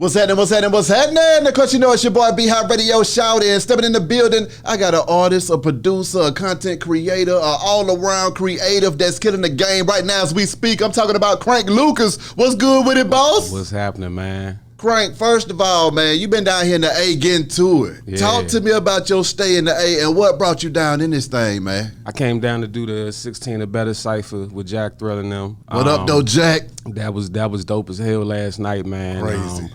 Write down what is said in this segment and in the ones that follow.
What's happening, what's happening, what's happening? Of course, you know it's your boy B-Hot Radio Shout In. Stepping in the building, I got an artist, a producer, a content creator, an all-around creative that's killing the game right now as we speak. I'm talking about Crank Lucas. What's good with it, boss? What's happening, man? Crank, first of all, man, you been down here in the A getting to it. Yeah. Talk to me about your stay in the A and what brought you down in this thing, man. I came down to do the 16 or better cypher with Jack Threll and them. What up, though, Jack? That was dope as hell last night, man. Crazy.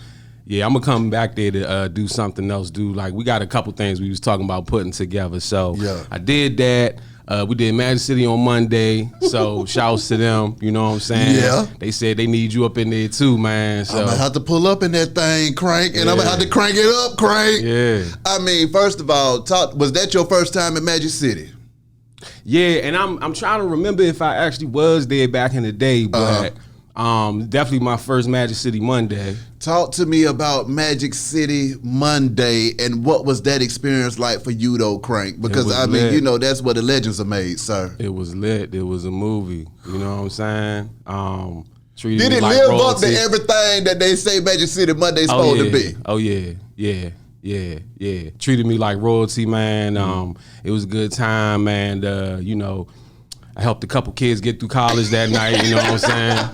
Yeah, I'm gonna come back there to do something else. We got a couple things we was talking about putting together. So yeah. I did that. We did Magic City on Monday. So shouts to them. You know what I'm saying? Yeah. They said they need you up in there too, man. So I'm gonna have to pull up in that thing, Crank, and I'm gonna have to crank it up, Crank. Yeah. I mean, first of all, was that your first time in Magic City? Yeah, and I'm trying to remember if I actually was there back in the day, but definitely my first Magic City Monday. Talk to me about Magic City Monday and what was that experience like for you though, Crank? Because I mean, you know, that's where the legends are made, sir. It was lit. It was a movie. You know what I'm saying? Did it live up to everything that they say Magic City Monday's supposed to be? Oh yeah. Treated me like royalty, man. It was a good time, and you know, I helped a couple kids get through college that night. You know what I'm saying?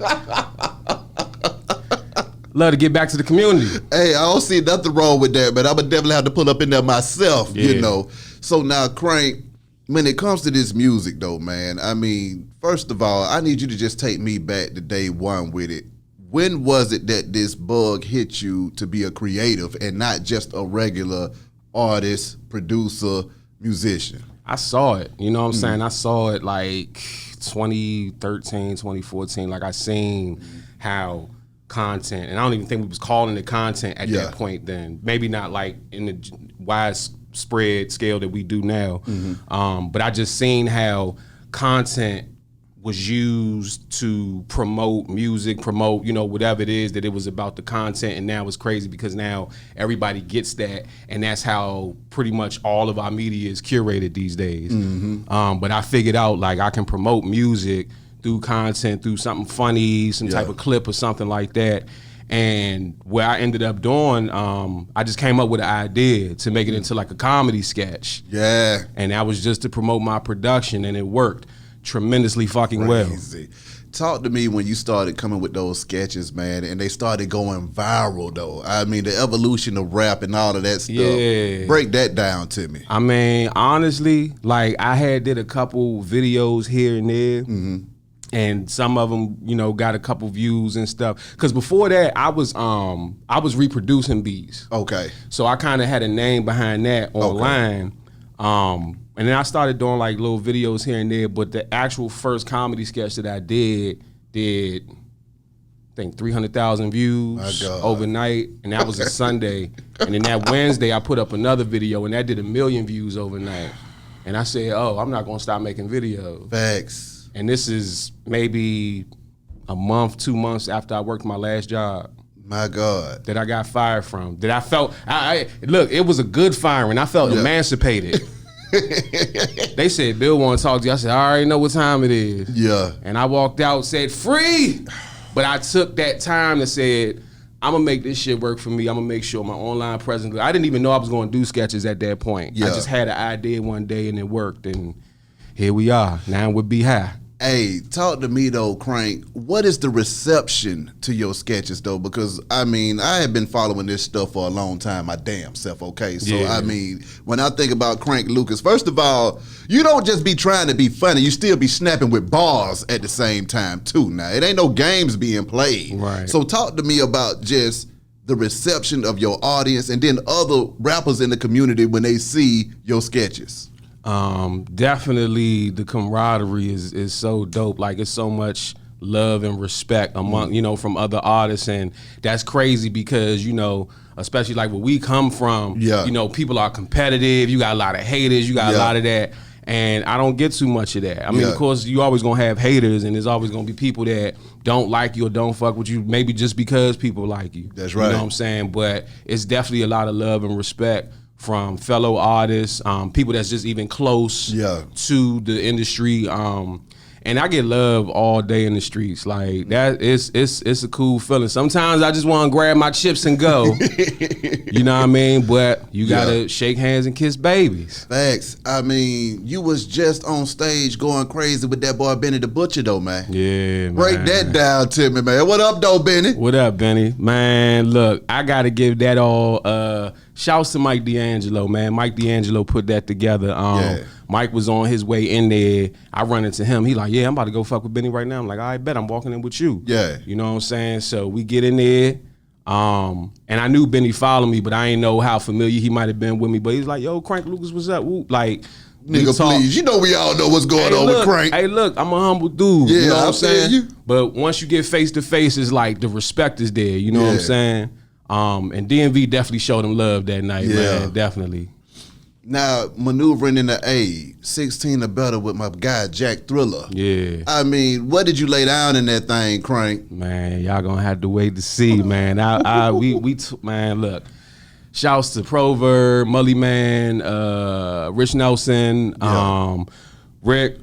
Love to get back to the community. Hey, I don't see nothing wrong with that, but I would definitely have to pull up in there myself, you know. So now, Crank, when it comes to this music, though, man, I mean, first of all, I need you to just take me back to day one with it. When was it that this bug hit you to be a creative and not just a regular artist, producer, musician? I saw it, you know what I'm saying? I saw it like 2013, 2014. Like I seen how content, and I don't even think we was calling it content at that point then. Maybe not like in the widespread scale that we do now. But I just seen how content was used to promote music, promote, you know, whatever it is that it was about the content. And now it's crazy because now everybody gets that, and that's how pretty much all of our media is curated these days. But I figured out like I can promote music through content, through something funny, some type of clip or something like that. And where I ended up doing, I just came up with an idea to make it into like a comedy sketch. Yeah. And that was just to promote my production, and it worked tremendously fucking well. Talk to me when you started coming with those sketches, man, and they started going viral, though. I mean, the evolution of rap and all of that stuff. Yeah. Break that down to me. I mean, honestly, like I did a couple videos here and there. And some of them, you know, got a couple views and stuff. Because before that, I was reproducing beats. Okay. So I kind of had a name behind that online. And then I started doing like little videos here and there. But the actual first comedy sketch that I did, I think 300,000 views overnight. And that was a Sunday. And then that Wednesday, I put up another video, and that did 1 million views overnight. And I said, oh, I'm not going to stop making videos. Facts. And this is maybe a month, 2 months after I worked my last job. My God. That I got fired from. That I felt, look, it was a good firing. I felt emancipated. They said, Bill want to talk to you. I said, I already know what time it is. Yeah. And I walked out, said, free. But I took that time to said, I'm going to make this shit work for me. I'm going to make sure my online presence. I didn't even know I was going to do sketches at that point. I just had an idea one day, and it worked. And here we are. Now we'll be high. Hey, talk to me though, Crank. What is the reception to your sketches though? Because I mean, I have been following this stuff for a long time, my damn self, okay? So I mean, when I think about Crank Lucas, first of all, you don't just be trying to be funny, you still be snapping with bars at the same time too. Now, it ain't no games being played. Right. So talk to me about just the reception of your audience and then other rappers in the community when they see your sketches. Definitely the camaraderie is so dope. Like it's so much love and respect among, you know, from other artists. And that's crazy because, you know, especially like where we come from, you know, people are competitive. You got a lot of haters. You got a lot of that. And I don't get too much of that. I mean, of course, you always going to have haters, and there's always going to be people that don't like you or don't fuck with you, maybe just because people like you. That's right. You know what I'm saying? But it's definitely a lot of love and respect from fellow artists, people that's just even close to the industry. And and I get love all day in the streets. Like that, it's a cool feeling. Sometimes I just want to grab my chips and go. You know what I mean? But you gotta shake hands and kiss babies. Facts. I mean, you was just on stage going crazy with that boy Benny the Butcher, though, man. Yeah, man. Break that down to me, man. What up, though, Benny? What up, Benny? Man, look, I gotta give that all. Shouts to Mike D'Angelo, man. Mike D'Angelo put that together. Mike was on his way in there. I run into him. He like, yeah, I'm about to go fuck with Benny right now. I'm like, I bet I'm walking in with you. Yeah. You know what I'm saying? So we get in there. And I knew Benny followed me, but I didn't know how familiar he might have been with me. But he's like, yo, Crank Lucas, what's up? Woo. Like, nigga, please. You know we all know what's going on with Crank. Hey, look, I'm a humble dude. Yeah, you know what I'm saying? You. But once you get face to face, it's like the respect is there. You know what I'm saying? And DMV definitely showed him love that night, man. Definitely. Now, maneuvering in the A, 16 or better with my guy, Jack Thriller. Yeah. I mean, what did you lay down in that thing, Crank? Man, y'all gonna have to wait to see, man. Man, look. Shouts to Proverb, Mully Man, Rich Nelson, Rick,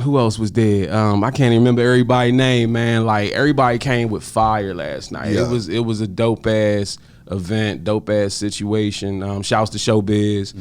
who else was there? I can't even remember everybody's name, man. Like, everybody came with fire last night. Yeah. It was a dope ass event, dope ass situation. Shouts to Showbiz,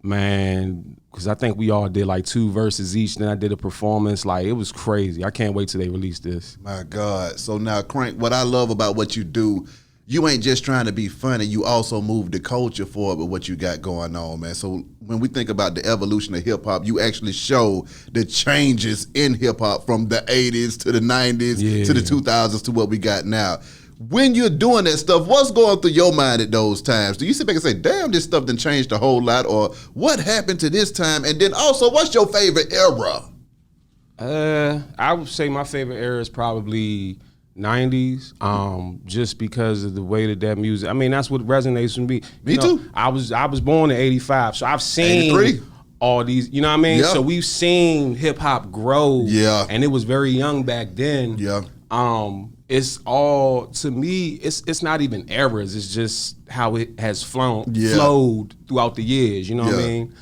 man, because I think we all did like 2 verses each. Then I did a performance. Like, it was crazy. I can't wait till they release this. My God. So now, Crank, what I love about what you do, you ain't just trying to be funny. You also move the culture forward with what you got going on, man. So when we think about the evolution of hip hop, you actually show the changes in hip hop from the 80s to the 90s to the 2000s to what we got now. When you're doing that stuff, what's going through your mind at those times? Do you sit back and say, damn, this stuff done changed a whole lot? Or what happened to this time? And then also, what's your favorite era? I would say my favorite era is probably 90s, just because of the way that music, I mean, that's what resonates with me. Me too. I was born in 85, so I've seen 83. all these, you know what I mean? Yeah. So we've seen hip hop grow. Yeah. And it was very young back then. Yeah. It's all, to me, it's not even eras, it's just how it has flowed throughout the years, you know what I mean?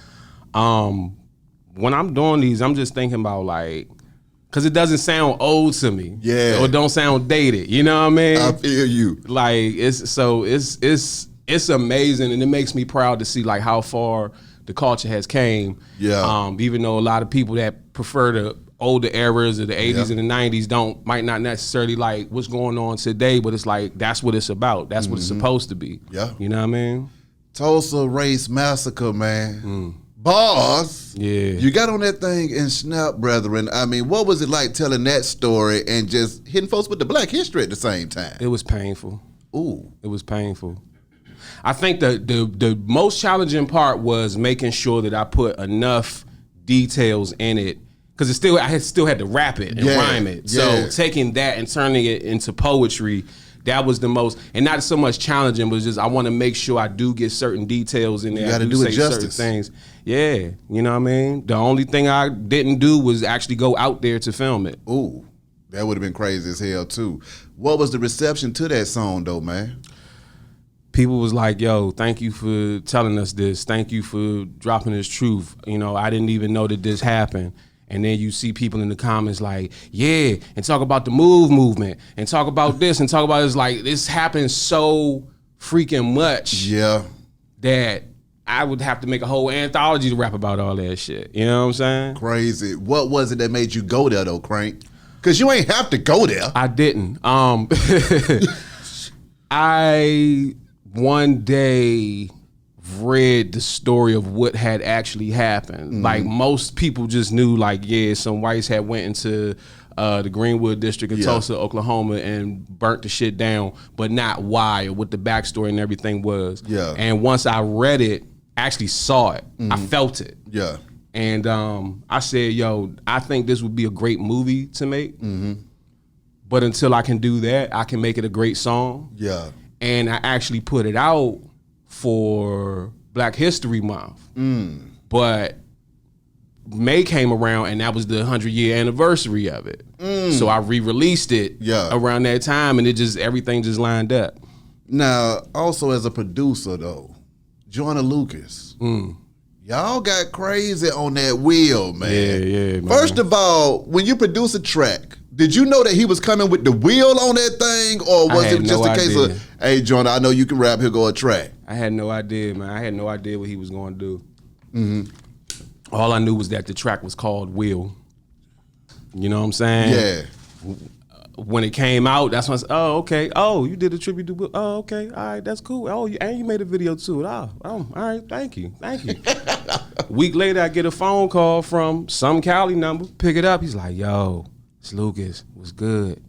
When I'm doing these, I'm just thinking about, like, because it doesn't sound old to me. Yeah. Or don't sound dated. You know what I mean? I feel you. Like, it's amazing, and it makes me proud to see, like, how far the culture has came. Yeah. Even though a lot of people that prefer the older eras of the 80s and the 90s might not necessarily like what's going on today, but it's like, that's what it's about. That's what it's supposed to be. Yeah. You know what I mean? Tulsa Race Massacre, man. Bars. Yeah. You got on that thing and snap, brethren. I mean, what was it like telling that story and just hitting folks with the Black history at the same time? It was painful. Ooh. It was painful. I think the most challenging part was making sure that I put enough details in it, because I still had to rap it and rhyme it. So taking that and turning it into poetry, that was the most, and not so much challenging, but just I want to make sure I do get certain details in there. You got to do it justice. Certain things. Yeah, you know what I mean? The only thing I didn't do was actually go out there to film it. Ooh, that would have been crazy as hell too. What was the reception to that song though, man? People was like, yo, thank you for telling us this. Thank you for dropping this truth. You know, I didn't even know that this happened. And then you see people in the comments like, yeah, and talk about the movement, and talk about this, and talk about this. Like, this happens so freaking much that I would have to make a whole anthology to rap about all that shit. You know what I'm saying? Crazy. What was it that made you go there though, Crank? Because you ain't have to go there. I didn't. I one day read the story of what had actually happened. Like, most people just knew, like, yeah, some whites had went into the Greenwood district of Tulsa, Oklahoma, and burnt the shit down, but not why or what the backstory and everything was. Yeah. And once I read it, actually saw it, I felt it. Yeah. And I said, yo, I think this would be a great movie to make. But until I can do that, I can make it a great song. Yeah. And I actually put it out for Black History Month. But May came around, and that was the 100-year anniversary of it. So I re-released it around that time, and everything just lined up. Now, also as a producer though, Joyner Lucas, y'all Y'all got crazy on that wheel, man. Yeah, man. First of all, when you produce a track, did you know that he was coming with the wheel on that thing, or was it just a case of, hey, Joyner, I know you can rap, here go a track? I had no idea, man. I had no idea what he was going to do. All I knew was that the track was called Will. You know what I'm saying? Yeah. When it came out, that's when I said, oh, okay. Oh, you did a tribute to Will. Oh, okay. All right, that's cool. Oh, and you made a video to it. Oh, all right. Thank you. A week later, I get a phone call from some Cali number. Pick it up. He's like, yo, it's Lucas. What's good?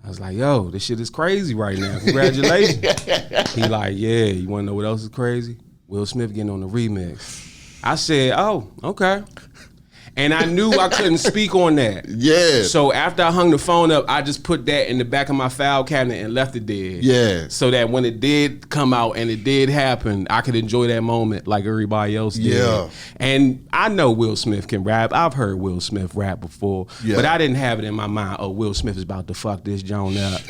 I was like, yo, this shit is crazy right now. Congratulations. He like, yeah, you want to know what else is crazy? Will Smith getting on the remix. I said, oh, okay. And I knew I couldn't speak on that. Yeah. So after I hung the phone up, I just put that in the back of my file cabinet and left it there. Yeah. So that when it did come out and it did happen, I could enjoy that moment like everybody else did. Yeah. And I know Will Smith can rap. I've heard Will Smith rap before. Yeah. But I didn't have it in my mind, oh, Will Smith is about to fuck this joint up.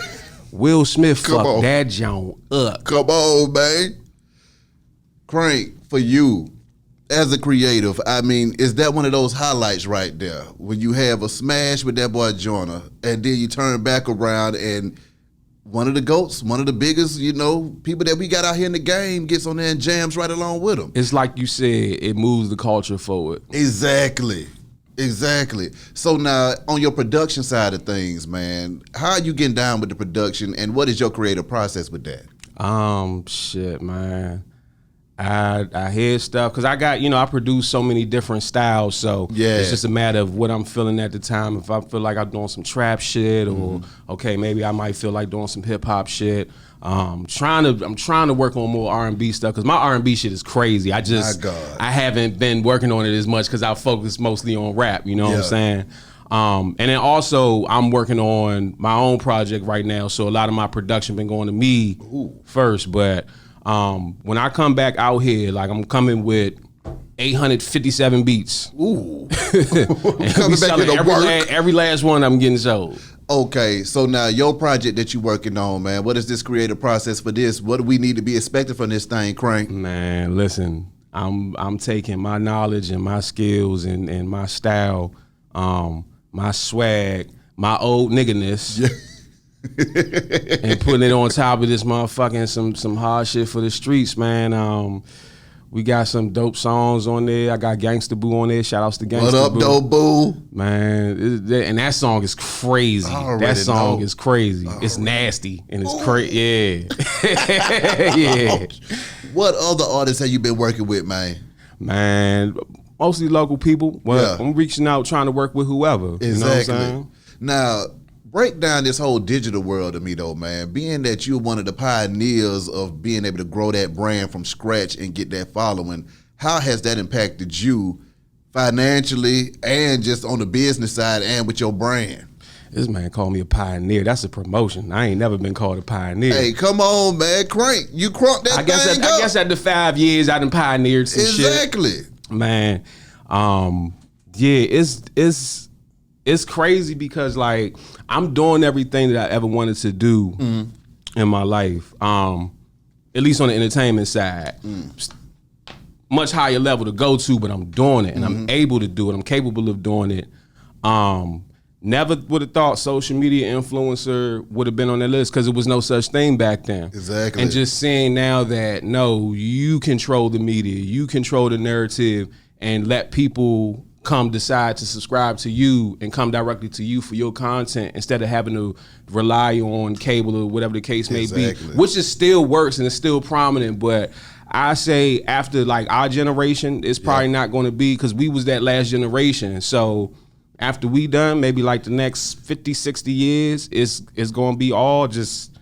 Will Smith fucked that joint up. Come on, man. Crank, for you, as a creative, I mean, is that one of those highlights right there when you have a smash with that boy Joyner, and then you turn back around and one of the GOATs, one of the biggest, people that we got out here in the game gets on there and jams right along with him. It's like you said, it moves the culture forward. Exactly. So now, on your production side of things, man, how are you getting down with the production, and what is your creative process with that? Shit, man. I hear stuff because I produce so many different styles, so it's just a matter of what I'm feeling at the time. If I feel like I'm doing some trap shit, or okay, maybe I might feel like doing some hip hop shit. I'm trying to work on more R&B stuff because my R&B shit is crazy. I haven't been working on it as much because I focus mostly on rap. You know what I'm saying? And then also I'm working on my own project right now, so a lot of my production been going to me first, but. When I come back out here, like I'm coming with 857 beats. Ooh. Coming back every last one I'm getting sold. Okay, so now your project that you working on, man, what is this creative process for this? What do we need to be expecting from this thing, Crank? Man, listen, I'm taking my knowledge and my skills and my style, my swag, my old nigga-ness. Yeah. And putting it on top of this motherfucking some hard shit for the streets, man. We got some dope songs on there. I got Gangsta Boo on there. Shout outs to Gangsta Boo. What up, dope boo? Man, and that song is crazy. That song is crazy. It's nasty and it's crazy. Yeah. Yeah. What other artists have you been working with, man? Man, mostly local people. Well, I'm reaching out trying to work with whoever. Exactly. You know what I'm saying? Now, break down this whole digital world to me, though, man. Being that you're one of the pioneers of being able to grow that brand from scratch and get that following, how has that impacted you financially and just on the business side and with your brand? This man called me a pioneer. That's a promotion. I ain't never been called a pioneer. Hey, come on, man. Crank. You crunk that thing up. I guess after 5 years, I done pioneered some shit. Exactly. Man, it's crazy because, like, I'm doing everything that I ever wanted to do in my life, at least on the entertainment side. Much higher level to go to, but I'm doing it, and I'm able to do it. I'm capable of doing it. Never would have thought social media influencer would have been on that list because there was no such thing back then. Exactly. And just seeing now that, no, you control the media, you control the narrative, and let people decide to subscribe to you and come directly to you for your content instead of having to rely on cable or whatever the case may be, which is still works and it's still prominent. But I say after like our generation, it's probably not going to be, because we was that last generation. So after we done, maybe like the next 50, 60 years, it's going to be all just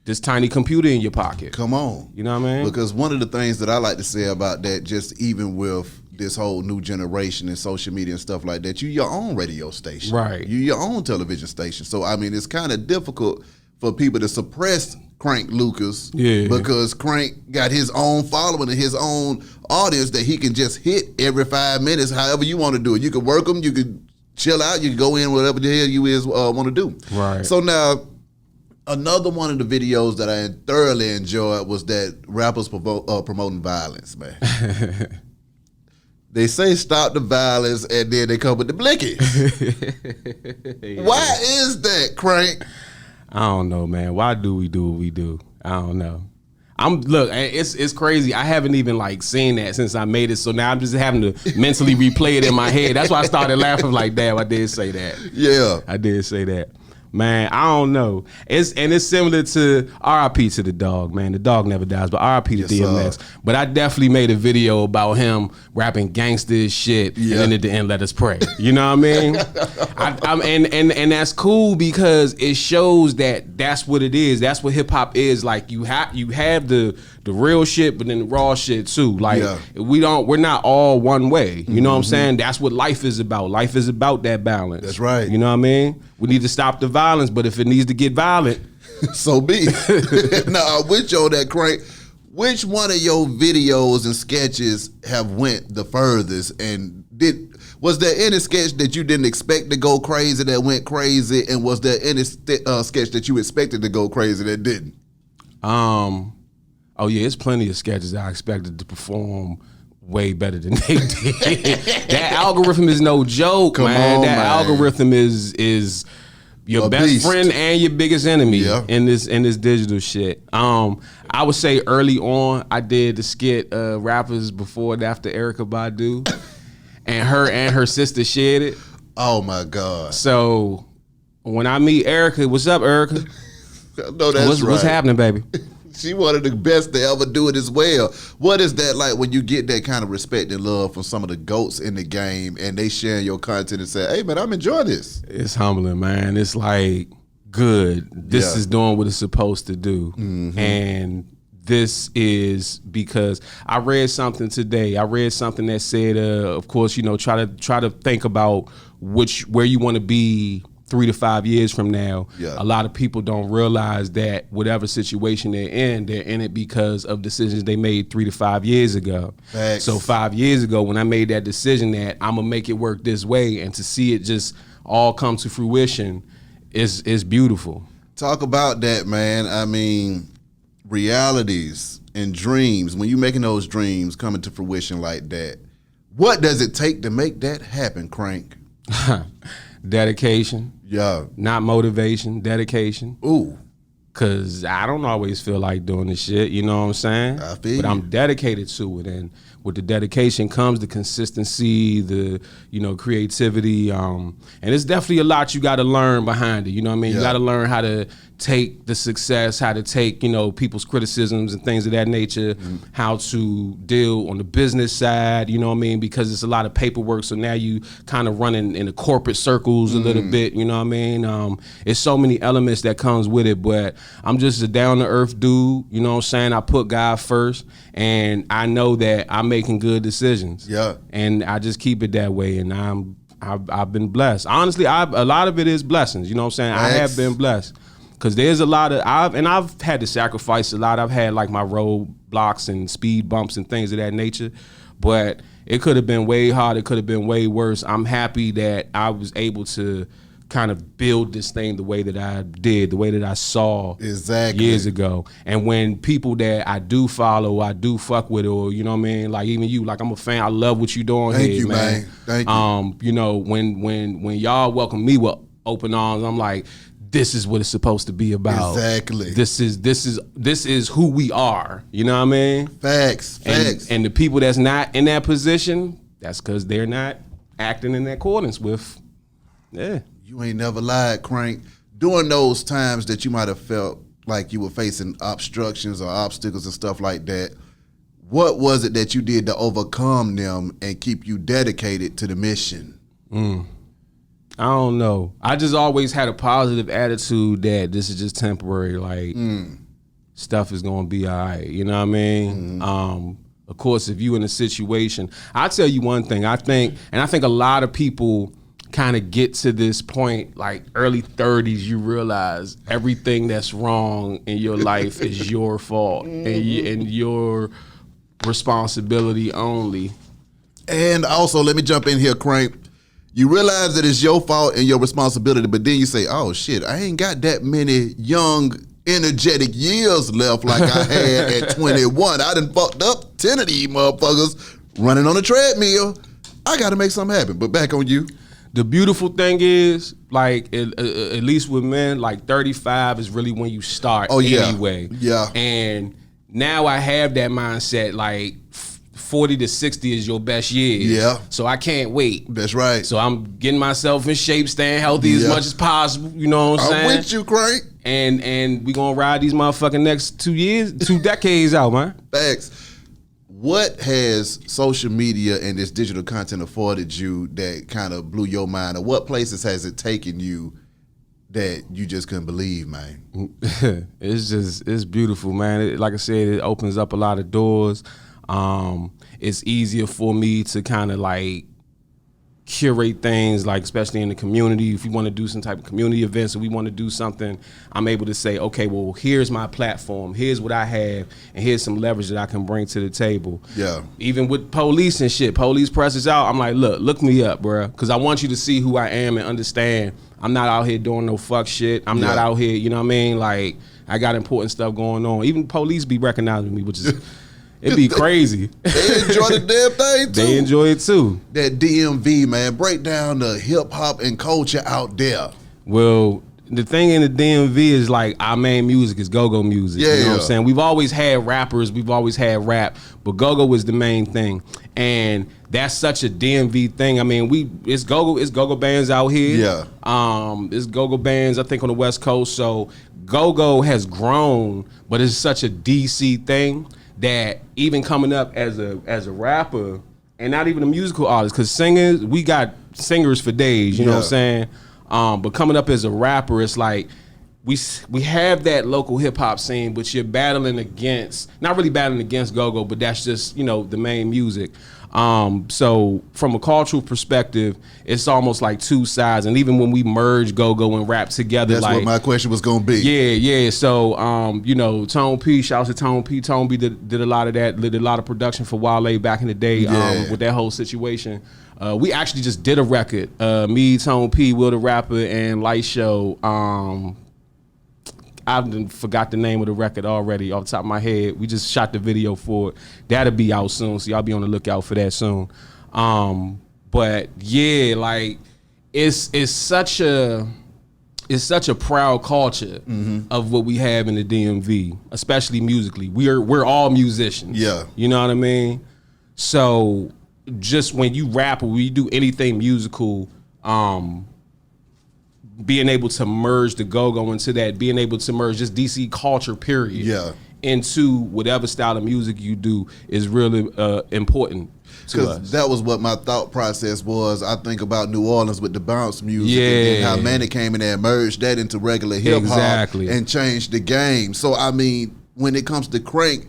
this tiny computer in your pocket. Come on. You know what I mean? Because one of the things that I like to say about that, just even with this whole new generation and social media and stuff like that, you your own radio station. Right. You your own television station. So, I mean, it's kind of difficult for people to suppress Crank Lucas because Crank got his own following and his own audience that he can just hit every 5 minutes, however you want to do it. You can work them, you can chill out, you can go in, whatever the hell you want to do. Right. So now, another one of the videos that I thoroughly enjoyed was that rappers promoting violence, man. They say stop the violence, and then they come with the blickies. Yeah. Why is that, Crank? I don't know, man. Why do we do what we do? I don't know. Look, it's crazy. I haven't even like seen that since I made it, so now I'm just having to mentally replay it in my head. That's why I started laughing like, damn, I did say that. Yeah, I did say that. Man, I don't know. It's similar to R.I.P. to the dog, man. The dog never dies, but R.I.P. to DMX. But I definitely made a video about him rapping gangster shit, and then at the end, let us pray. You know what I mean? And that's cool because it shows that that's what it is. That's what hip hop is. Like you have the real shit, but then the raw shit too. Like we're not all one way. You know what I'm saying? That's what life is about. Life is about that balance. That's right. You know what I mean? We need to stop the violence, but if it needs to get violent, so be. Now, with you on that, Crank, which one of your videos and sketches have went the furthest? And was there any sketch that you didn't expect to go crazy that went crazy? And was there any sketch that you expected to go crazy that didn't? Oh yeah, it's plenty of sketches I expected to perform way better than they did. That algorithm is no joke, man. That algorithm is your best friend and your biggest enemy in this digital shit. I would say early on, I did the skit rappers before and after Erykah Badu, and her sister shared it. Oh my God! So when I meet Erykah, what's up, Erykah? No, that's right. What's happening, baby? She one of the best to ever do it as well. What is that like when you get that kind of respect and love from some of the GOATs in the game and they share your content and say, hey, man, I'm enjoying this? It's humbling, man. It's like, good. This is doing what it's supposed to do. Mm-hmm. And this is because I read something today. I read something that said, of course, you know, try to think about where you want to be 3 to 5 years from now. A lot of people don't realize that whatever situation they're in it because of decisions they made 3 to 5 years ago. Thanks. So 5 years ago, when I made that decision that I'm gonna make it work this way, and to see it just all come to fruition is beautiful. Talk about that, man. I mean, realities and dreams, when you're making those dreams coming to fruition like that, what does it take to make that happen, Crank? Dedication. Yeah. Not motivation, dedication. Ooh. Cause I don't always feel like doing this shit, you know what I'm saying? I feel But I'm dedicated to it, and with the dedication comes the consistency, the creativity, and it's definitely a lot you got to learn behind it. You know what I mean? You got to learn how to take the success, how to take people's criticisms and things of that nature, how to deal on the business side. You know what I mean? Because it's a lot of paperwork, so now you kind of running in the corporate circles a little bit. You know what I mean? It's so many elements that comes with it, but I'm just a down to earth dude. You know what I'm saying? I put God first, and I know that I'm making good decisions. Yeah. And I just keep it that way, and I've been blessed. Honestly, a lot of it is blessings. You know what I'm saying? I have been blessed. Cause there's a lot of I've had to sacrifice a lot. I've had like my roadblocks and speed bumps and things of that nature, but it could have been way harder. It could have been way worse. I'm happy that I was able to kind of build this thing the way that I did, the way that I saw years ago. And when people that I do follow, I do fuck with, or you know what I mean, like even you, like I'm a fan. I love what you're doing. Thank you, man. Thank you. You know, when y'all welcome me with open arms, I'm like, this is what it's supposed to be about. Exactly. This is who we are. You know what I mean? Facts. And the people that's not in that position, that's because they're not acting in accordance with. Yeah. You ain't never lied, Crank. During those times that you might have felt like you were facing obstructions or obstacles and stuff like that, what was it that you did to overcome them and keep you dedicated to the mission? I don't know. I just always had a positive attitude that this is just temporary. Like, stuff is going to be all right. You know what I mean? Of course, if you in a situation, I'll tell you one thing. I think a lot of people kind of get to this point, like early 30s, you realize everything that's wrong in your life is your fault and your responsibility only. And also, let me jump in here, Crank. You realize that it's your fault and your responsibility, but then you say, oh shit, I ain't got that many young, energetic years left like I had at 21. I done fucked up 10 of these motherfuckers running on a treadmill. I got to make something happen. But back on you. The beautiful thing is, like, at least with men, like 35 is really when you start anyway. Yeah. And now I have that mindset, like 40 to 60 is your best years. Yeah. So I can't wait. That's right. So I'm getting myself in shape, staying healthy as much as possible. You know what I'm saying? I'm with you, Crank. And we gonna ride these motherfucking next 2 decades out, man. Facts. What has social media and this digital content afforded you that kind of blew your mind? Or what places has it taken you that you just couldn't believe, man? It's beautiful, man. Like I said, it opens up a lot of doors. It's easier for me to kind of like curate things, like especially in the community. If we want to do some type of community events or we want to do something, I'm able to say, okay, well, here's my platform, here's what I have, and here's some leverage that I can bring to the table. Yeah. Even with police and shit, police presses out, I'm like, look me up, bro, because I want you to see who I am and understand I'm not out here doing no fuck shit. I'm not out here, you know what I mean? Like, I got important stuff going on. Even police be recognizing me, which is... It'd be crazy. They enjoy the damn thing, too. They enjoy it, too. That DMV, man. Break down the hip-hop and culture out there. Well, the thing in the DMV is, like, our main music is go-go music. Yeah, you know what I'm saying? We've always had rappers. We've always had rap. But go-go is the main thing. And that's such a DMV thing. I mean, it's go-go bands out here. Yeah. It's go-go bands, I think, on the West Coast. So go-go has grown, but it's such a DC thing that even coming up as a rapper and not even a musical artist, because singers, we got singers for days, you know what I'm saying? But coming up as a rapper, it's like we have that local hip hop scene, but you're battling against, not really battling against go-go, but that's just, you know, the main music. So from a cultural perspective, it's almost like two sides. And even when we merge go-go and rap together, that's what my question was gonna be. Yeah. So, you know, Tone P, shout out to Tone P. Tone P did a lot of that, did a lot of production for Wale back in the day with that whole situation. We actually just did a record. Me, Tone P, Will the Rapper, and Light Show. I forgot the name of the record already off the top of my head. We just shot the video for it. That'll be out soon, so y'all be on the lookout for that soon. But yeah, like it's such a proud culture of what we have in the DMV, especially musically. We're all musicians. Yeah. You know what I mean? So just when you rap or when you do anything musical, being able to merge the go-go into that, being able to merge just DC culture, period, into whatever style of music you do is really important to us. Because that was what my thought process was. I think about New Orleans with the bounce music and how Manny came in there and merged that into regular hip-hop and changed the game. So, I mean, when it comes to Crank,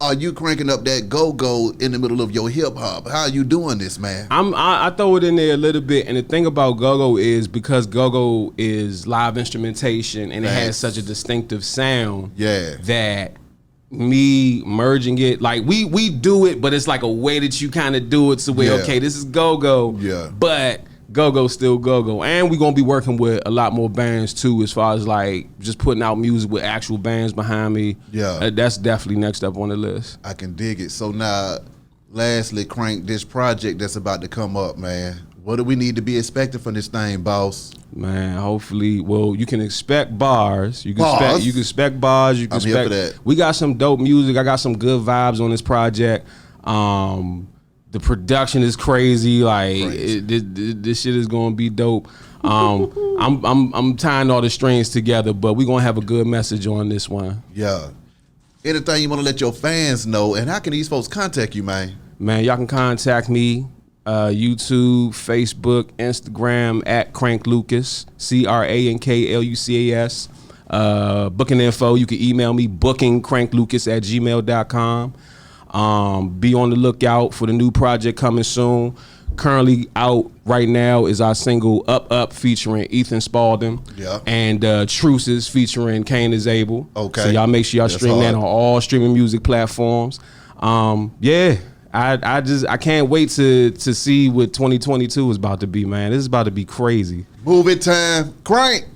are you cranking up that go-go in the middle of your hip-hop? How are you doing this, man? I throw it in there a little bit, and the thing about go-go is because go-go is live instrumentation and it has such a distinctive sound that me merging it, like we do it, but it's like a way that you kind of do it to where, okay, this is go-go, but go-go still go-go. And we're going to be working with a lot more bands too, as far as like just putting out music with actual bands behind me. That's definitely next up on the list. I can dig it. So now, lastly, Crank, this project that's about to come up, man, what do we need to be expecting from this thing, boss? Man, hopefully, well, you can expect bars. You can expect bars. You can I'm here for that. We got some dope music. I got some good vibes on this project. The production is crazy. Like this shit is gonna be dope. I'm tying all the strings together, but we're gonna have a good message on this one. Yeah. Anything you want to let your fans know, and how can these folks contact you, man? Man, y'all can contact me. YouTube, Facebook, Instagram at Crank Lucas, CrankLucas. Booking info, you can email me bookingcranklucas@gmail.com. Be on the lookout for the new project coming soon. Currently out right now is our single Up Up featuring Ethan Spalding. And Truces featuring Kane is Able. So y'all make sure y'all stream that on all streaming music platforms. I can't wait to see what 2022 is about to be, man. This is about to be crazy. Move it time. Crank,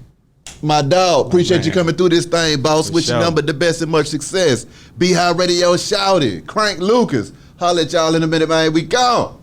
my dog. Appreciate you coming through this thing, boss. Wish you number the best and much success. Be High Radio shouted. Crank Lucas. Holla at y'all in a minute, man. We gone.